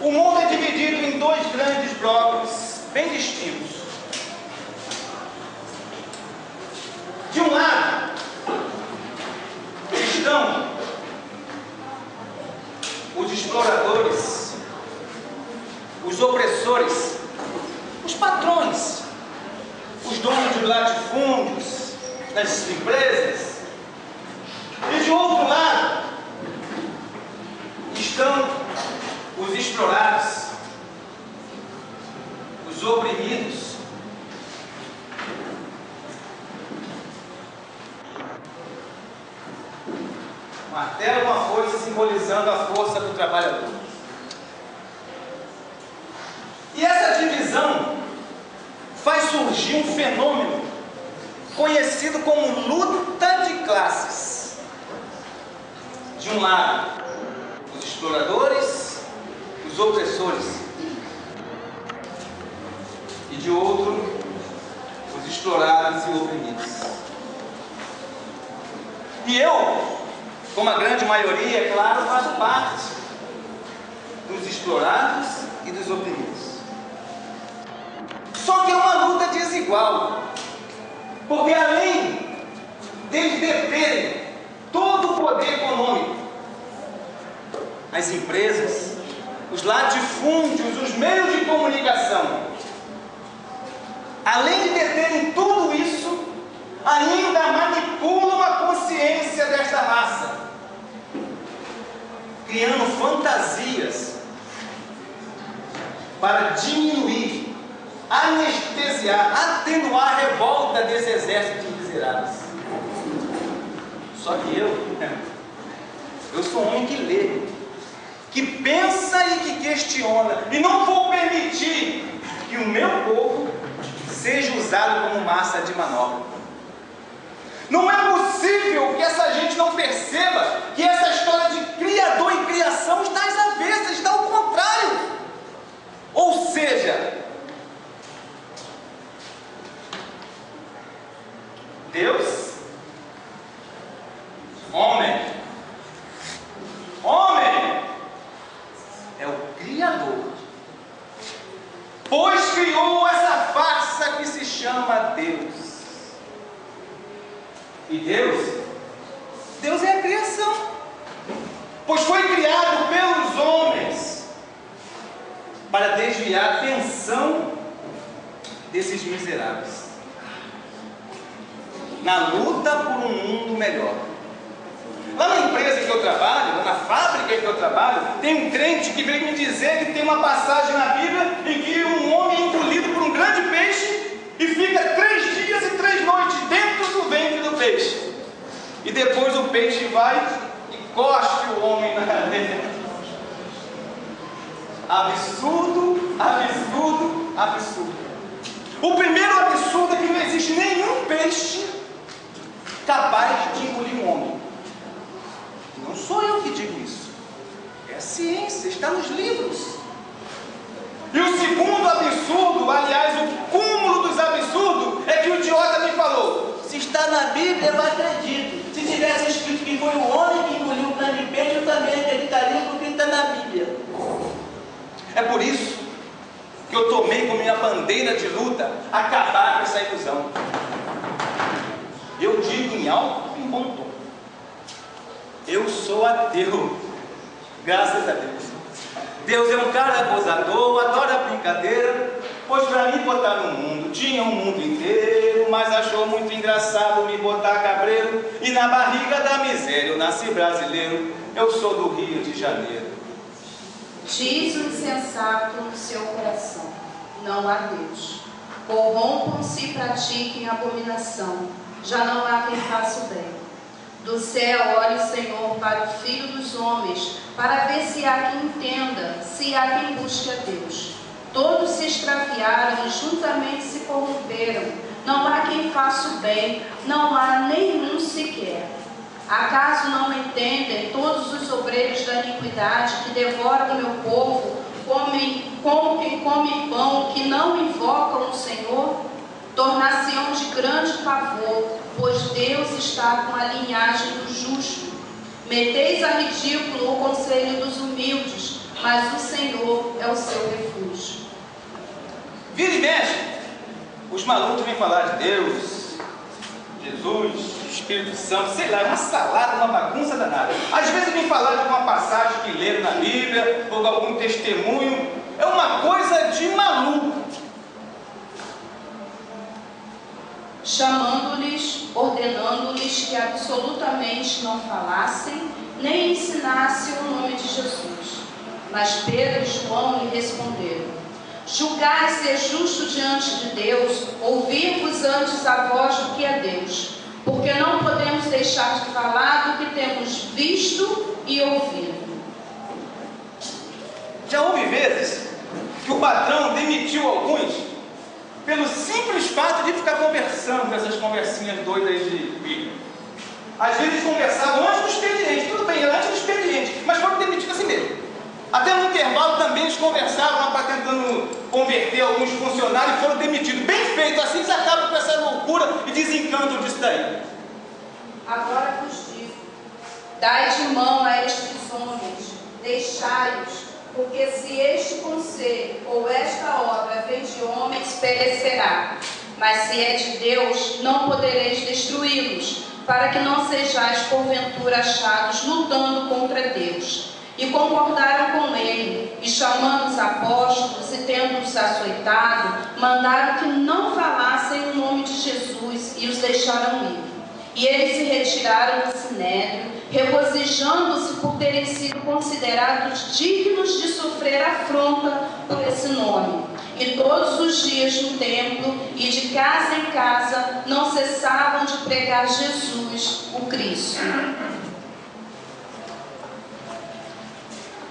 O mundo é dividido em dois grandes blocos bem distintos. De um lado estão os exploradores, os opressores, os patrões, os donos de latifúndios, das empresas. E de outro lado estão os explorados, os oprimidos. Martelo é uma foice simbolizando a força do trabalhador. E essa divisão faz surgir um fenômeno conhecido como luta de classes. De um lado, os exploradores, os opressores, e de outro, os explorados e oprimidos. E eu, como a grande maioria, é claro, faço parte dos explorados e dos oprimidos. Só que é uma luta desigual, porque além deles deterem todo o poder econômico, as empresas, os latifúndios, os meios de comunicação, além de deterem tudo isso, ainda manipulam a consciência desta massa, criando fantasias para diminuir, anestesiar, atenuar a revolta desse exército de miseráveis. Só que eu sou um homem que lê, que pensa e que questiona, e não vou permitir que o meu povo seja usado como massa de manobra. Não é possível que essa gente não perceba que essa história de criador e criação está às avessas, está ao contrário. Ou seja, Deus, homem é o Criador, pois criou essa farsa que se chama Deus. E Deus é a criação, pois foi criado pelos homens para desviar a atenção desses miseráveis na luta por um mundo melhor. Lá na empresa que eu trabalho, lá na fábrica que eu trabalho, tem um crente que veio me dizer que tem uma passagem na Bíblia em que um homem é engolido por um grande peixe e fica 3 dias e 3 noites dentro do ventre do peixe. E depois o peixe vai e cospe o homem na areia. Absurdo, absurdo, absurdo. O primeiro absurdo é que não existe nenhum peixe capaz de engolir um homem. Não sou eu que digo isso. É a ciência, está nos livros. E o segundo absurdo, aliás, o cúmulo dos absurdos, é que o idiota me falou: se está na Bíblia, eu acredito. Se tivesse escrito que foi o homem que engoliu o grande peixe, eu também acreditaria, porque está na Bíblia. É por isso que eu tomei como minha bandeira de luta acabar com essa ilusão. Eu digo em alto e em bom tom: eu sou ateu, graças a Deus. Deus é um cara gozador, adora brincadeira, pois para me botar no mundo, tinha um mundo inteiro, mas achou muito engraçado me botar cabreiro, e na barriga da miséria eu nasci brasileiro, eu sou do Rio de Janeiro. Diz o insensato no seu coração: não há Deus. Corrompam-se e pratiquem abominação, já não há quem faça o bem. Do céu olha o Senhor para o Filho dos homens, para ver se há quem entenda, se há quem busque a Deus. Todos se extraviaram e juntamente se corromperam. Não há quem faça o bem, não há nenhum sequer. Acaso não entendem todos os obreiros da iniquidade que devoram o meu povo, como quem come pão, que não invocam o Senhor? Tornar-se-ão de grande pavor, pois Deus está com a linhagem do justo. Meteis a ridículo o conselho dos humildes, mas o Senhor o seu refúgio. Vira e mexe, os malucos vêm falar de Deus, Jesus, Espírito Santo, sei lá, uma salada, uma bagunça danada. Às vezes vem falar de uma passagem que leram na Bíblia, ou de algum testemunho. É uma coisa de maluco. Chamando-lhes, ordenando-lhes que absolutamente não falassem, nem ensinassem o nome de Jesus. Mas Pedro e João lhe responderam: julgai ser justo diante de Deus, ouvir-vos antes a voz do que a Deus, porque não podemos deixar de falar do que temos visto e ouvido. Já houve vezes que o patrão demitiu alguns pelo simples fato de ficar conversando com essas conversinhas doidas de Bíblia. Às vezes conversavam antes do expediente, tudo bem, era antes do expediente, mas foram demitidos assim mesmo. Até no intervalo também eles conversavam lá para tentando converter alguns funcionários e foram demitidos. Bem feito, assim eles acabam com essa loucura e desencantam disso daí. Agora vos digo: dai de mão a estes homens, deixai-os, porque se este conselho ou esta obra vem de homens, perecerá. Mas se é de Deus, não podereis destruí-los, para que não sejais porventura achados lutando contra Deus. E concordaram com ele, e chamando os apóstolos, e tendo-os açoitado, mandaram que não falassem o nome de Jesus, e os deixaram ir. E eles se retiraram do sinédrio, regozijando-se por terem sido considerados dignos de sofrer afronta por esse nome. E todos os dias no templo e de casa em casa não cessavam de pregar Jesus, o Cristo.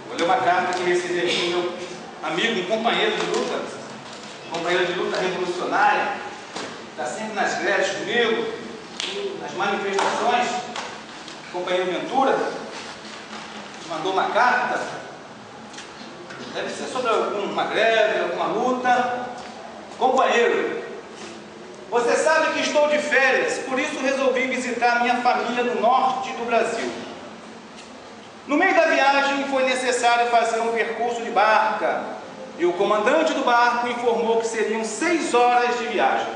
Vou ler uma carta que recebi aqui do meu amigo, um companheiro de luta revolucionária, está sempre nas greves comigo, nas manifestações. O companheiro Ventura mandou uma carta, deve ser sobre alguma greve, alguma luta. Companheiro, você sabe que estou de férias, por isso resolvi visitar minha família no norte do Brasil. No meio da viagem foi necessário fazer um percurso de barca, e o comandante do barco informou que seriam 6 horas de viagem.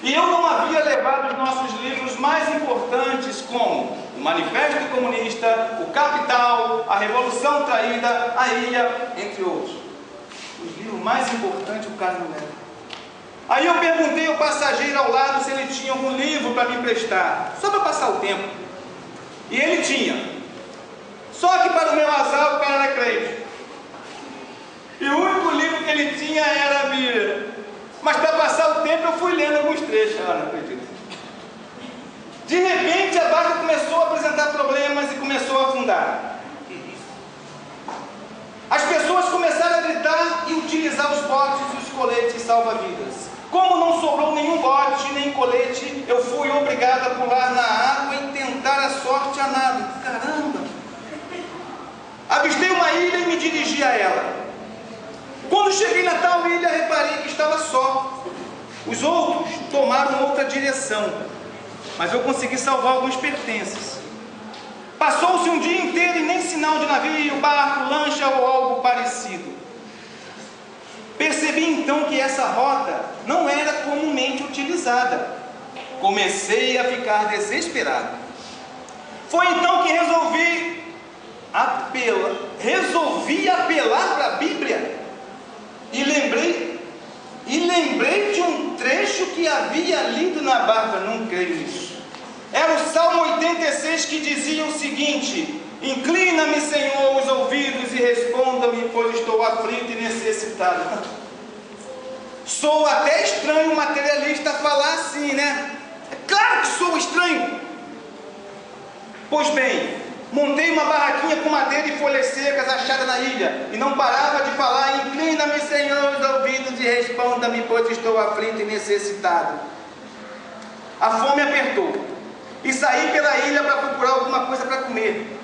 E eu não havia levado os nossos livros mais importantes, como o Manifesto Comunista, o Capital, a Revolução Traída, a Ilha, entre outros. Os livros mais importantes o cara não leva. Aí eu perguntei ao passageiro ao lado se ele tinha algum livro para me emprestar, só para passar o tempo. E ele tinha. Só que para o meu azar o cara era crente. E o único livro que ele tinha era a Bíblia. Mas para passar o tempo eu fui lendo alguns trechos. Ah, não acredito. De repente a barca começou a apresentar problemas e começou a afundar. As pessoas começaram a gritar e utilizar os botes e os coletes salva-vidas. Como não sobrou nenhum bote nem colete, eu fui obrigado a pular na água e tentar a sorte a nado. Caramba! Avistei uma ilha e me dirigi a ela. Quando cheguei na tal ilha, reparei que estava só. Os outros tomaram outra direção, mas eu consegui salvar alguns pertences. Passou-se um dia inteiro e nem sinal de navio, barco, lancha ou algo parecido. Percebi então que essa rota não era comumente utilizada. Comecei a ficar desesperado. Foi então que resolvi apelar para a Bíblia. E lembrei de um trecho que havia lido na barca, não creio nisso. Era o Salmo 86 que dizia o seguinte: inclina-me, Senhor, os ouvidos e responda-me, pois estou aflito e necessitado. Sou até estranho um materialista falar assim, né? É claro que sou estranho. Pois bem, montei uma barraquinha com madeira e folhas secas achada na ilha, e não parava de falar: inclina-me, Senhor, os ouvidos e responda-me, pois estou aflito e necessitado. A fome apertou, e saí pela ilha para procurar alguma coisa para comer,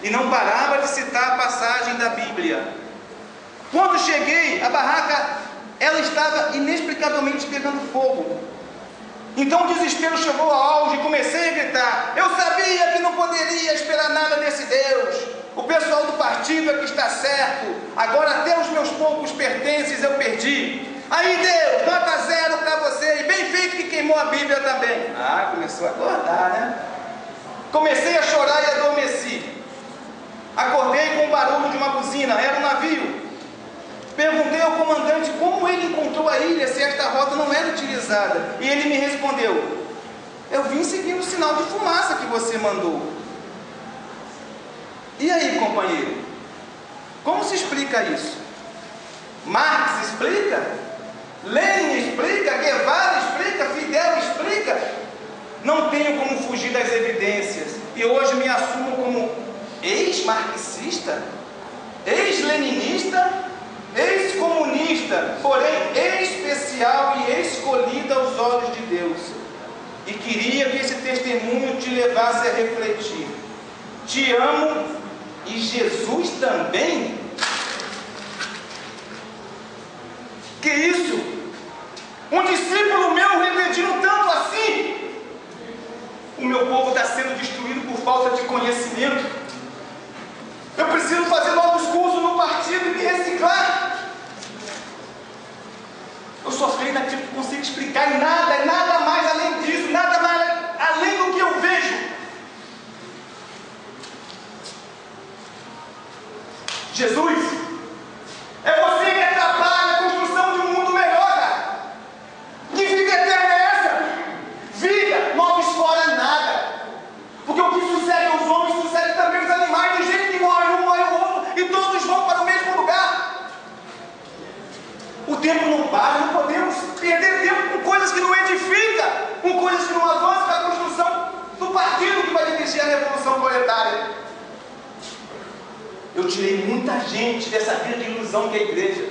e não parava de citar a passagem da Bíblia. Quando cheguei, a barraca, ela estava inexplicavelmente pegando fogo. Então o desespero chegou ao auge e comecei a gritar: eu sabia que não poderia esperar nada desse Deus. O pessoal do partido é que está certo. Agora até os meus poucos pertences eu perdi. Aí Deus, nota 0 para você, e bem feito que queimou a Bíblia também. Ah, começou a acordar, né? Comecei a chorar e adormeci. Acordei com o barulho de uma buzina, era um navio. Perguntei ao comandante como ele encontrou a ilha se esta rota não era utilizada. E ele me respondeu: eu vim seguindo o sinal de fumaça que você mandou. E aí, companheiro? Como se explica isso? Marx explica? Lenin explica? Guevara explica? Fidel explica? Não tenho como fugir das evidências. E hoje me assumo como ex-marxista, ex-leninista, ex-comunista, porém especial e escolhida aos olhos de Deus. E queria que esse testemunho te levasse a refletir. Te amo e Jesus também? Que isso? Um discípulo meu regredindo tanto assim? O meu povo está sendo destruído por falta de conhecimento. Eu preciso fazer novos cursos no partido e me reciclar. Eu só sei daquilo que consigo explicar e nada mais além disso, nada mais além do que eu vejo. Jesus, é você que atrapalha a construção de um mundo melhor, cara. Que vida eterna é essa? Vida, não esfora nada. Porque o que sucede aos homens, sucede também aos animais. Do jeito que morre um, morre o outro, e todos vão para o mesmo lugar. O tempo não para, não podemos perder tempo com coisas que não edificam, com coisas que não avançam para a construção do partido que vai dirigir a revolução proletária. Eu tirei muita gente dessa vida de ilusão que é a igreja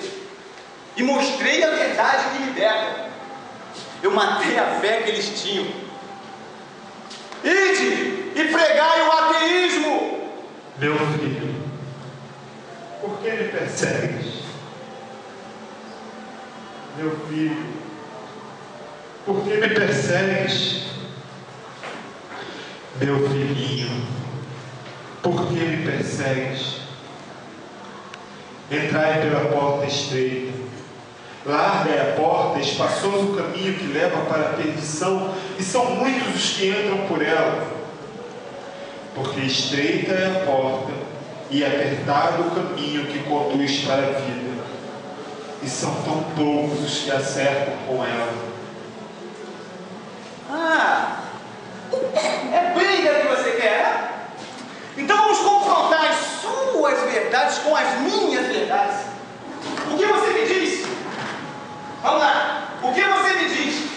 e mostrei a verdade que liberta. Eu matei a fé que eles tinham. Ide e pregai o ateísmo. Meu filho, por que me persegues? Meu filho, por que me persegues? Meu filhinho, por que me persegues? Entrai pela porta estreita. Larga é a porta, espaçoso o caminho que leva para a perdição, e são muitos os que entram por ela. Porque estreita é a porta, e apertado o caminho que conduz para a vida, e são tão poucos os que acertam com ela. Ah, é briga que você quer, né? Então vamos confrontar as suas verdades com as minhas verdades. O que você me diz? Vamos lá. O que você me diz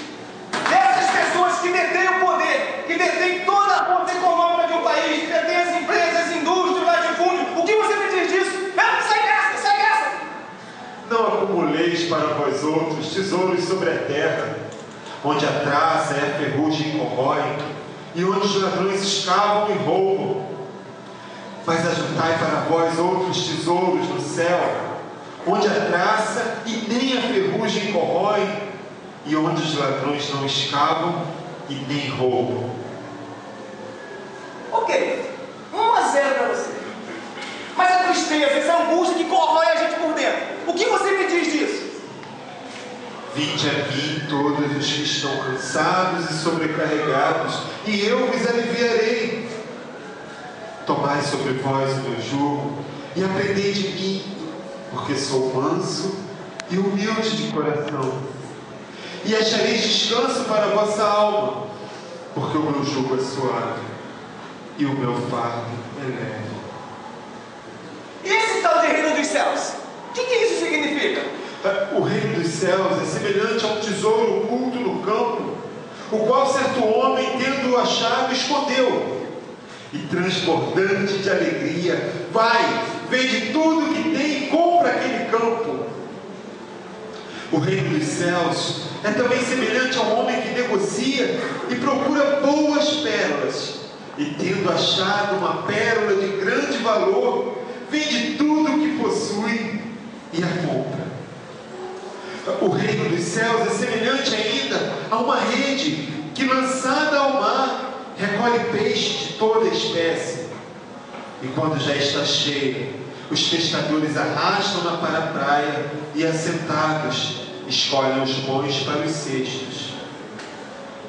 dessas pessoas que detêm o poder, que detêm toda a força econômica de um país, que detêm as empresas, as indústrias, latifúndio? O que você me diz disso? Sai dessa! Não acumuleis para vós outros tesouros sobre a terra, onde a traça e a ferrugem corroem, e onde os ladrões escavam e roubam. Mas ajuntai para vós outros tesouros no céu, onde a traça e nem a ferrugem corrói, e onde os ladrões não escavam e nem roubam. Ok, 1-0 para você. Mas a tristeza, essa angústia que corrói a gente por dentro, o que você me diz disso? Vinde a mim todos os que estão cansados e sobrecarregados, e eu vos aliviarei. Tomai sobre vós o meu jugo e aprendei de mim, porque sou manso e humilde de coração, e achareis descanso para a vossa alma, porque o meu jugo é suave e o meu fardo é leve. E esse tal de reino dos céus? O que isso significa? O reino dos céus é semelhante a um tesouro oculto no campo, o qual certo homem, tendo-o achado, escondeu, e transbordante de alegria, vai, vende tudo que tem e compra aquele campo. O reino dos céus é também semelhante a um homem que negocia e procura boas pérolas, e tendo achado uma pérola de grande valor, vende tudo o que possui e a compra. O reino dos céus é semelhante ainda a uma rede que, lançada ao mar, recolhe peixe de toda espécie, e quando já está cheia, Os pescadores arrastam para a praia e, assentados, escolhem os bons para os cestos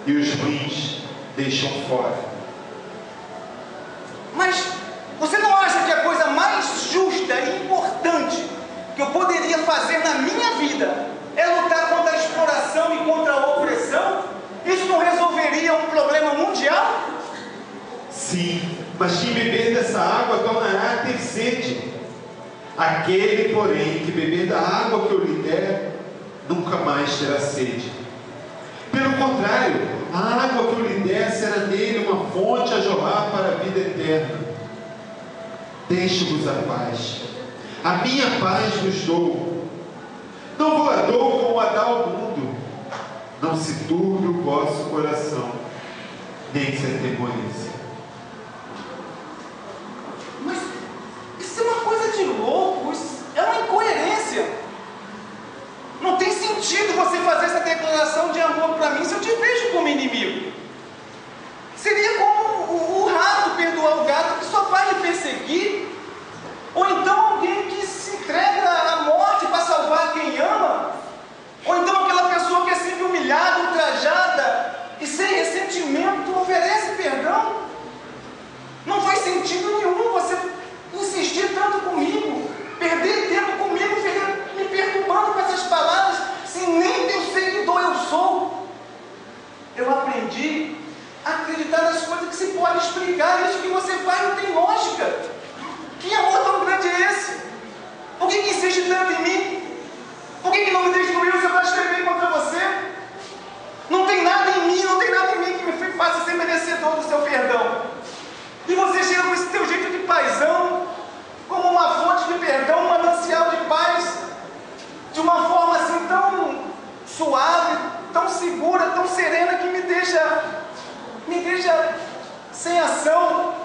e os ruins deixam fora. Mas você não acha que a coisa mais justa e importante que eu poderia fazer na minha vida é lutar contra a exploração e contra a opressão? Isso não resolveria um problema mundial? Sim, mas quem beber dessa água tornará a ter sede. Aquele, porém, que beber da água que eu lhe der, nunca mais terá sede. Pelo contrário, a água que eu lhe der será nele uma fonte a jorrar para a vida eterna. Deixo-vos a paz. A minha paz vos dou. Não vos a dou como a dá ao mundo. Não se turbe o vosso coração, nem se atemorize. Mas isso é uma coisa de louco, isso é uma incoerência. Não tem sentido você fazer essa declaração de amor para mim se eu te vejo como inimigo. Seria como o rato perdoar o gato que só vai lhe perseguir. Ou então alguém que se entrega à morte para salvar quem ama. Ou então aquela pessoa que é sempre humilhada, ultrajada e sem ressentimento oferece perdão. Não faz sentido nenhum você insistir tanto comigo, perder tempo comigo, me perturbando com essas palavras, se nem teu seguidor eu sou. Eu aprendi a acreditar nas coisas que se pode explicar. Isso que você faz não tem lógica. Que amor tão grande é esse? Por que insiste tanto em mim? Por que não me destruiu se eu blasfemei contra você? Não tem nada em mim que me faça ser merecedor do seu perdão. E você chega com esse teu jeito de paizão, como uma fonte de perdão, um manancial de paz, de uma forma assim tão suave, tão segura, tão serena, que me deixa sem ação.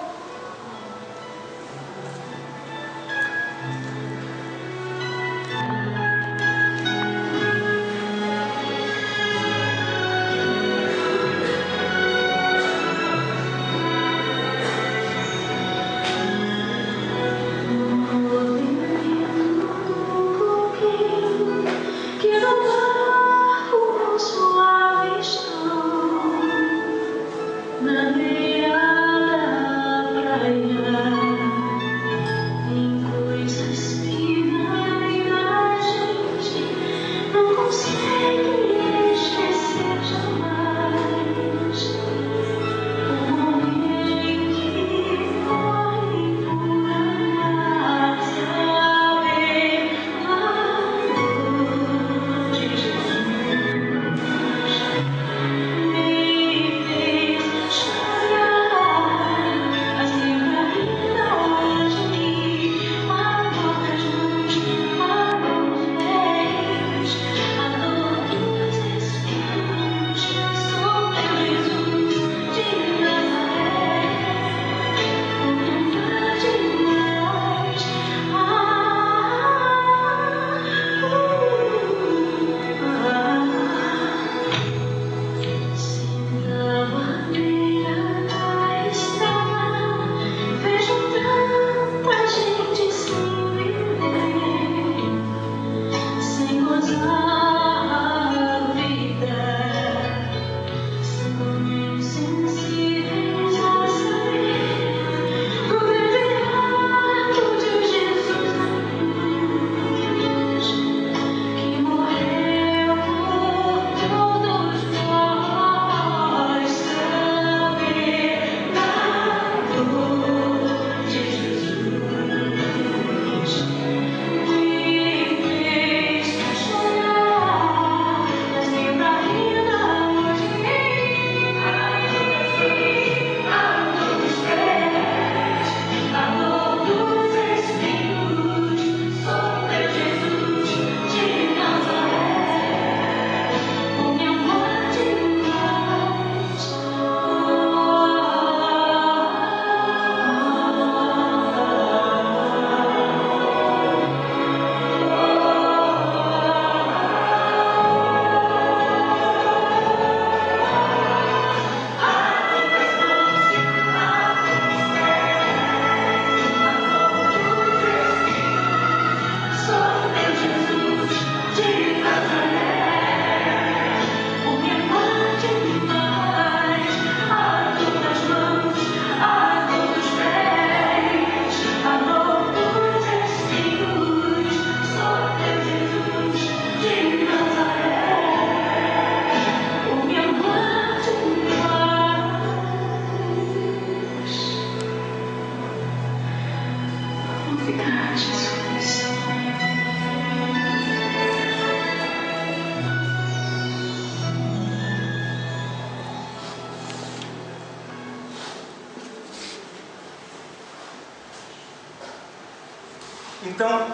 Então,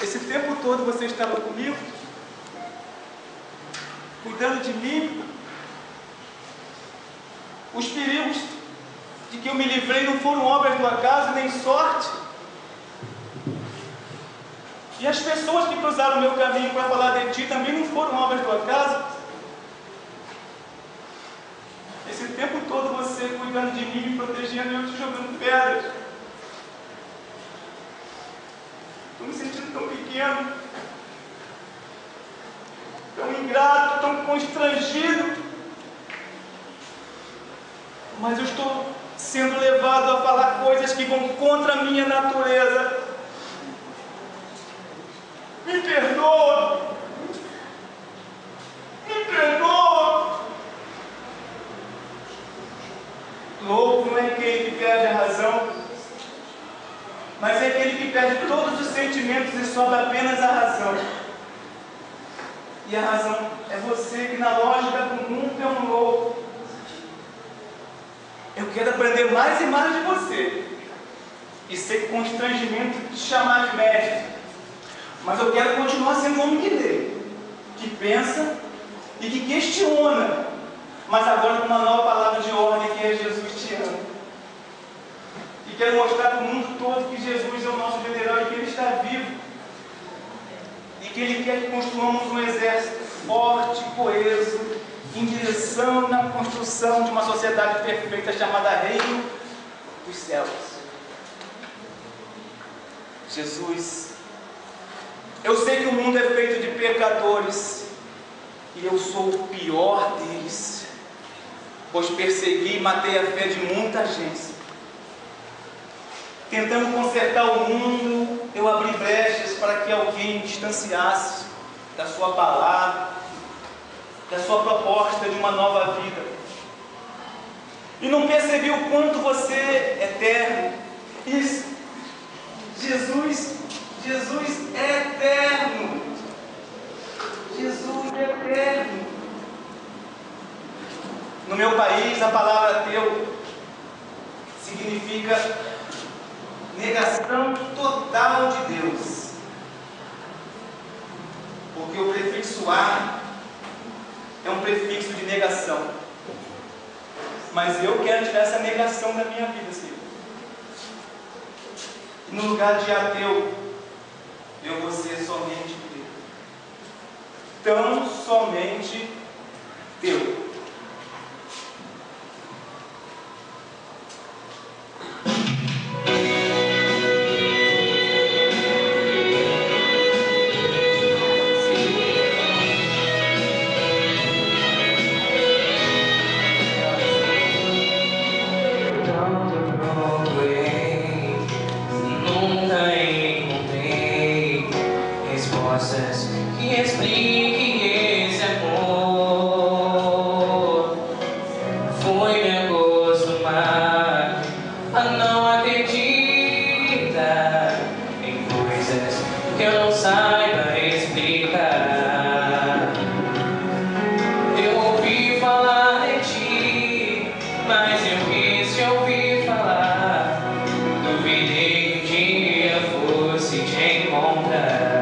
esse tempo todo você estava comigo, cuidando de mim. Os perigos de que eu me livrei não foram obras do acaso nem sorte. E as pessoas que cruzaram o meu caminho para falar de ti também não foram obras do acaso. Esse tempo todo você cuidando de mim, me protegendo e eu te jogando pedras. Estou me sentindo tão pequeno, tão ingrato, tão constrangido. Mas eu estou sendo levado a falar coisas que vão contra a minha natureza. Me perdoa! Me perdoa! Louco não é aquele que perde a razão, mas é aquele que perde todos os sentimentos e sobra apenas a razão. E a razão é você que na lógica do mundo é um louco. Eu quero aprender mais e mais de você e sem constrangimento te chamar de mestre. Mas eu quero continuar sendo um homem que lê, que pensa e que questiona, mas agora com uma nova palavra de ordem que é Jesus te ama. E quero mostrar para o mundo todo que Jesus é o nosso general e que Ele está vivo. E que Ele quer que construamos um exército forte, coeso, em direção na construção de uma sociedade perfeita chamada Reino dos Céus. Jesus, eu sei que o mundo é feito de pecadores e eu sou o pior deles, pois persegui e matei a fé de muita gente. Tentando consertar o mundo, eu abri brechas para que alguém distanciasse da sua palavra, da sua proposta de uma nova vida. E não percebi o quanto você é eterno. Isso, Jesus é eterno. Jesus é eterno. No meu país, a palavra teu significa negação total de Deus. Porque o prefixo a é um prefixo de negação. Mas eu quero tirar essa negação da minha vida, Senhor. E no lugar de ateu, eu vou ser somente teu. Tão somente teu. Que explique esse amor. Foi me acostumar a não acreditar em coisas que eu não saiba explicar. Eu ouvi falar de ti, mas eu quis te ouvir falar. Duvidei que um dia fosse te encontrar.